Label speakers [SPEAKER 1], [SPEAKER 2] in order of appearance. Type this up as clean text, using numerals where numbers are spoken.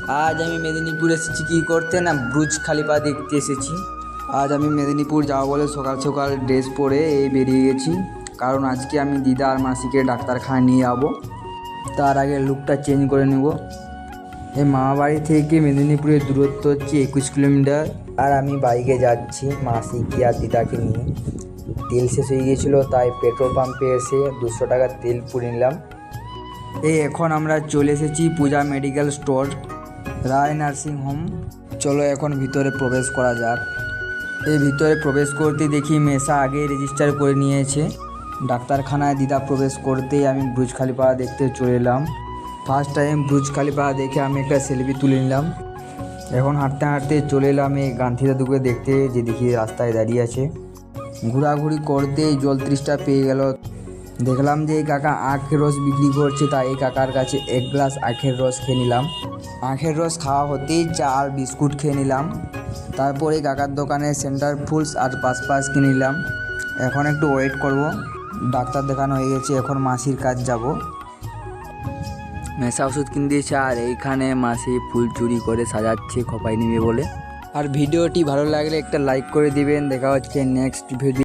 [SPEAKER 1] আজ আমি মেদিনীপুর এসেছি কী করতে না, ব্রুজ খালিফা দেখতে এসেছি। আজ আমি মেদিনীপুর যাবো বলে সকাল সকাল ড্রেস পরে বেরিয়ে গেছি, কারণ আজকে আমি দিদা আর মাসিকে ডাক্তারখানায় নিয়ে যাবো। তার আগে লুকটা চেঞ্জ করে নেব। এই মামাবাড়ি থেকে মেদিনীপুরের দূরত্ব হচ্ছে 21 কিলোমিটার, আর আমি বাইকে যাচ্ছি মাসিকে আর দিদাকে নিয়ে। তেল শেষ হয়ে গিয়েছিলো, তাই পেট্রোল পাম্পে এসে 200 টাকার তেল পুরে নিলাম। এখন আমরা চলে এসেছি পূজা মেডিকেল স্টোর, রায় নার্সিং হোম। চলো এখন ভিতরে প্রবেশ করা যাক। এই ভিতরে প্রবেশ করতে দেখি মেসা আগে রেজিস্টার করে নিয়েছে। ডাক্তারখানায় দিদা প্রবেশ করতেই আমি ব্রুজ খালিফা দেখতে চলে এলাম। ফার্স্ট টাইম ব্রুজ খালিফা দেখে আমি একটা সেলফি তুলে নিলাম। এখন হাঁটতে হাঁটতে চলে এলাম এই গান্ধী দাদুকে দেখতে, যে দেখি রাস্তায় দাঁড়িয়ে আছে। ঘোরাঘুরি করতেই জল 30টা পেয়ে গেল। দেখলাম যে এই কাকা আখের রস বিক্রি করছে, তাই এই কাকার কাছে 1 গ্লাস আখের রস খেয়ে নিলাম। আখের রস খাওয়া হতেই চা আর বিস্কুট খেয়ে নিলাম। তারপর এই কাকার দোকানে সেন্টার ফুলস আর পাস কিনে নিলাম। এখন একটু ওয়েট করব। ডাক্তার দেখানো হয়ে গেছে, এখন মাসির কাজ যাব। মেশা ওষুধ কিনে দিয়েছে, আর এইখানে মাসি ফুল চুরি করে সাজাচ্ছে খোপায় নিবে বলে। আর ভিডিওটি ভালো লাগলে একটা লাইক করে দিবেন। দেখা হচ্ছে নেক্সট ভিডিও।